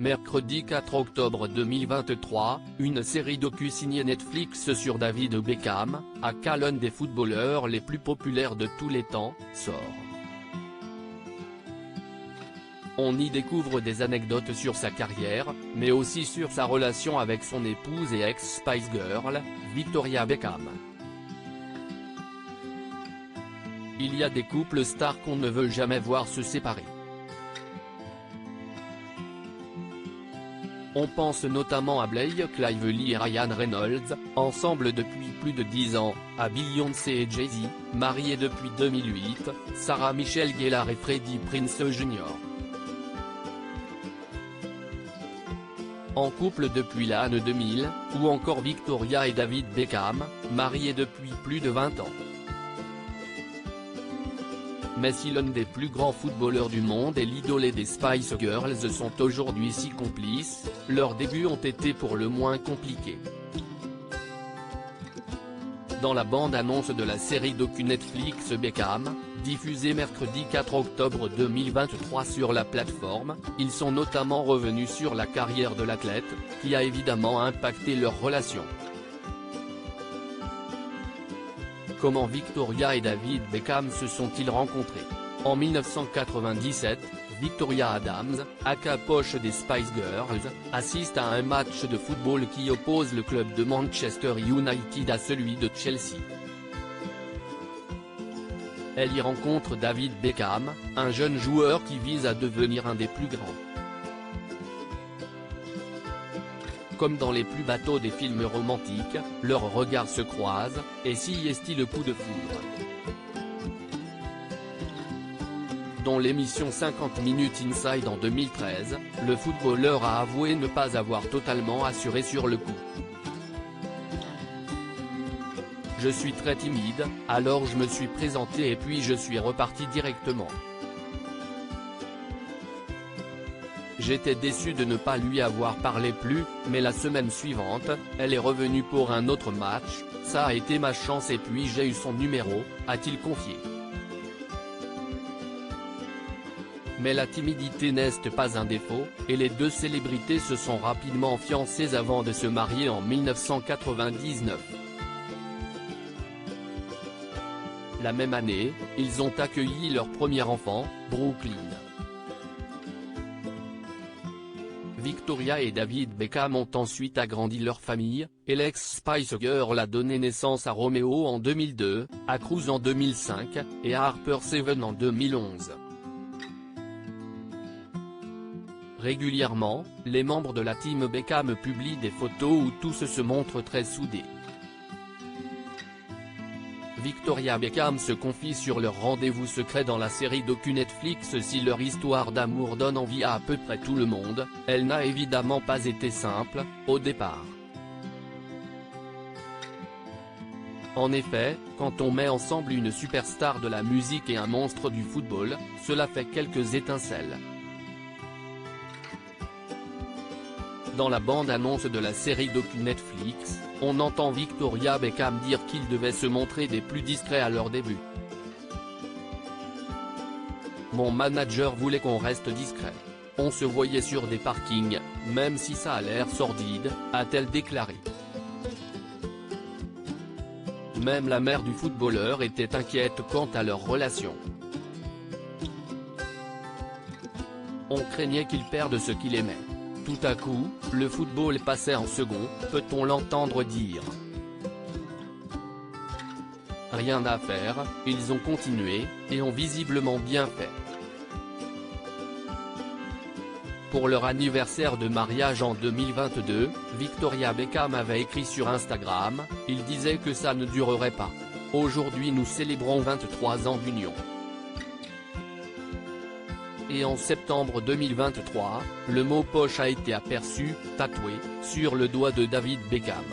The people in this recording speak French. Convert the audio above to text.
Mercredi 4 octobre 2023, une série docu signée Netflix sur David Beckham, aka l'un des footballeurs les plus populaires de tous les temps, sort. On y découvre des anecdotes sur sa carrière, mais aussi sur sa relation avec son épouse et ex-Spice Girl, Victoria Beckham. Il y a des couples stars qu'on ne veut jamais voir se séparer. On pense notamment à Blake Lively et Ryan Reynolds, ensemble depuis plus de 10 ans, à Beyoncé et Jay-Z, mariés depuis 2008, Sarah Michelle Gellar et Freddie Prinze Jr. En couple depuis l'année 2000, ou encore Victoria et David Beckham, mariés depuis plus de 20 ans. Mais si l'un des plus grands footballeurs du monde et l'idole des Spice Girls sont aujourd'hui si complices, leurs débuts ont été pour le moins compliqués. Dans la bande-annonce de la série docu Netflix Beckham, diffusée mercredi 4 octobre 2023 sur la plateforme, ils sont notamment revenus sur la carrière de l'athlète, qui a évidemment impacté leur relation. Comment Victoria et David Beckham se sont-ils rencontrés? En 1997, Victoria Adams, aka Posh des Spice Girls, assiste à un match de football qui oppose le club de Manchester United à celui de Chelsea. Elle y rencontre David Beckham, un jeune joueur qui vise à devenir un des plus grands. Comme dans les plus bateaux des films romantiques, leurs regards se croisent, et s'y est-il le coup de foudre. Dans l'émission 50 Minutes Inside en 2013, le footballeur a avoué ne pas avoir totalement assuré sur le coup. Je suis très timide, alors je me suis présenté et puis je suis reparti directement. J'étais déçu de ne pas lui avoir parlé plus, mais la semaine suivante, elle est revenue pour un autre match, ça a été ma chance et puis j'ai eu son numéro, a-t-il confié. Mais la timidité n'est pas un défaut, et les deux célébrités se sont rapidement fiancées avant de se marier en 1999. La même année, ils ont accueilli leur premier enfant, Brooklyn. Victoria et David Beckham ont ensuite agrandi leur famille, et l'ex-Spice Girl a donné naissance à Romeo en 2002, à Cruz en 2005, et à Harper Seven en 2011. Régulièrement, les membres de la team Beckham publient des photos où tous se montrent très soudés. Victoria Beckham se confie sur leur rendez-vous secret dans la série docu Netflix. Si leur histoire d'amour donne envie à peu près tout le monde, elle n'a évidemment pas été simple, au départ. En effet, quand on met ensemble une superstar de la musique et un monstre du football, cela fait quelques étincelles. Dans la bande-annonce de la série docu Netflix, on entend Victoria Beckham dire qu'ils devaient se montrer des plus discrets à leur début. Mon manager voulait qu'on reste discret. On se voyait sur des parkings, même si ça a l'air sordide, a-t-elle déclaré. Même la mère du footballeur était inquiète quant à leur relation. On craignait qu'il perde ce qu'il aimait. Tout à coup, le football passait en second, peut-on l'entendre dire. Rien à faire, ils ont continué, et ont visiblement bien fait. Pour leur anniversaire de mariage en 2022, Victoria Beckham avait écrit sur Instagram, il disait que ça ne durerait pas. Aujourd'hui nous célébrons 23 ans d'union. Et en septembre 2023, le mot poche a été aperçu, tatoué, sur le doigt de David Beckham.